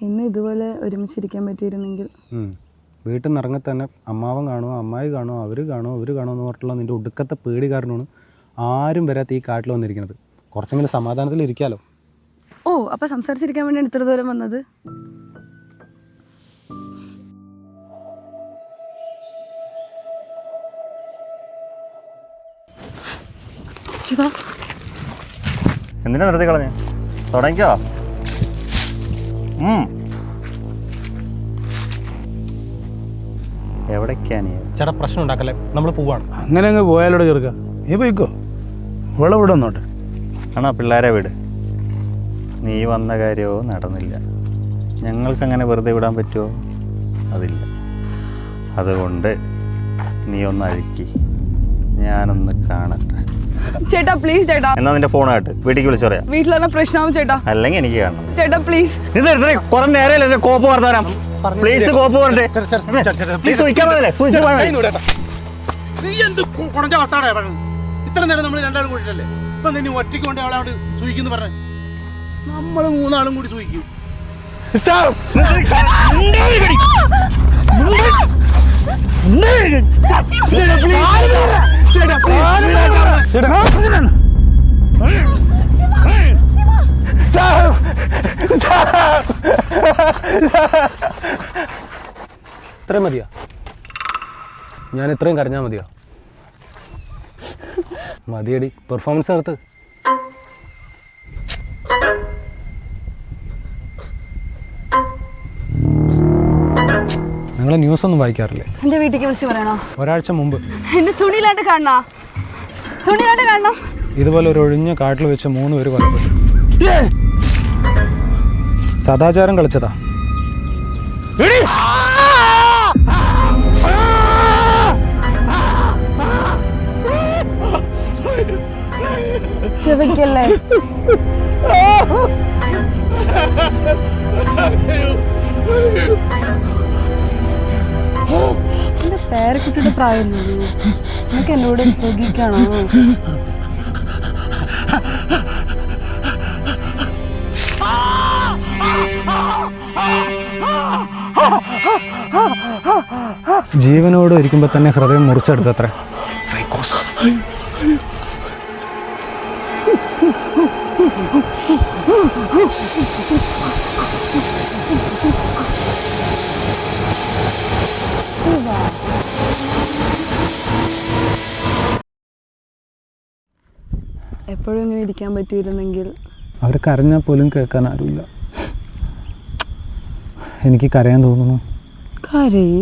ഇന്ന് ഇതുപോലെ ഒരുമിച്ചിരിക്കാൻ പറ്റിയിരുന്നെങ്കിൽ. വീട്ടിൽ നിന്ന് ഇറങ്ങി തന്നെ അമ്മാവൻ കാണുമോ, അമ്മായി കാണുമോ, അവർ കാണുമോ എന്ന് പറഞ്ഞിട്ടുള്ള നിൻ്റെ ഒടുക്കത്തെ പേടി കാരണമാണ് ആരും വരാത്ത ഈ കാട്ടിൽ വന്നിരിക്കുന്നത്. കുറച്ചെങ്കിലും സമാധാനത്തിൽ ഇരിക്കാമല്ലോ. ഓ, അപ്പോൾ സംസാരിച്ചിരിക്കാൻ വേണ്ടിയാണ് ഇത്ര ദൂരം വന്നത്. ശിവ, എന്തിനാ നിർത്തി കളഞ്ഞേ? തുടങ്ങിക്കോ. എവിടേക്കാണ് ചേട്ടാ? പ്രശ്നം ഉണ്ടാക്കല്ലേ, നമ്മൾ പോവാണ്. അങ്ങനെ അങ്ങ് പോയാലോടെ ചെറുക്ക, നീ പോയിക്കോ. ഇവിടെ വിട വന്നോട്ടെ. ആണോ പിള്ളേരെ വീട്? നീ വന്ന കാര്യമോ നടന്നില്ല. ഞങ്ങൾക്കങ്ങനെ വെറുതെ വിടാൻ പറ്റുമോ? അതില്ല. അതുകൊണ്ട് നീ ഒന്ന് അഴുക്കി ഞാനൊന്ന് കാണട്ടെ. ചേട്ടാ പ്ലീസ് ചേട്ടാ. എന്നാ നിന്റെ ഫോൺ ആയിട്ട് വീട്ടിലേക്ക് വിളിച്ചു പറയാം. വീട്ടിൽ പറഞ്ഞ പ്രശ്നമാവും ചേട്ടാ. അല്ലെങ്കിൽ എനിക്ക് കാണണം ചേട്ടാ പ്ലീസ്. കുറെ നേരമല്ലേ കോപ്പ് വർത്താനം. പ്ലീസ് കോപ്പ് പറഞ്ഞേ. നീ എന്ത് കുണഞ്ഞ വത്താടാ പറഞ്ഞു? ഇത്ര നേരം നമ്മൾ രണ്ടാളും കൂടിയിട്ടല്ലേ? ഇപ്പൊ നീ ഒറ്റയ്ക്ക് കൊണ്ട് അവളെ അവിടെ സൂഹിക്കുന്നു പറഞ്ഞേ. നമ്മൾ മൂന്നാളും കൂടി സൂഹിക്കും. ഇത്രയും മതിയോ? ഞാൻ ഇത്രയും കരഞ്ഞാൽ മതിയോ? മതിയടി, പെർഫോമൻസ് നിർത്ത്. നിങ്ങൾ ന്യൂസ് ഒന്നും വായിക്കാറില്ലേ? എന്റെ വീട്ടിലേക്ക് വിളിച്ച് പറയണോ? ഒരാഴ്ച മുമ്പ് എന്റെ തുണിയിലാണ്ട് കാണണം. ഇതുപോലെ ഒരു ഒഴിഞ്ഞ കാട്ടിൽ വെച്ച് 3 പേര് കൊല്ലപ്പെട്ടു. സദാചാരം കളിച്ചതാ. ചെവിക്കല്ലേ? എന്റെ പേരക്കുട്ടിയുടെ പ്രായമല്ലോ, നമുക്ക് എന്നോട് സുഖിക്കണോ? ജീവനോട് ഇരിക്കുമ്പോൾ തന്നെ ഹൃദയം മുറിച്ചെടുത്തത്ര സൈക്കോസ്. എപ്പോഴും ഇങ്ങനെ ഇരിക്കാൻ പറ്റിയിരുന്നെങ്കിൽ. അവർ കരഞ്ഞാൽ പോലും കേൾക്കാൻ ആരുമില്ല. എനിക്ക് കരയാൻ തോന്നുന്നു. കരയി.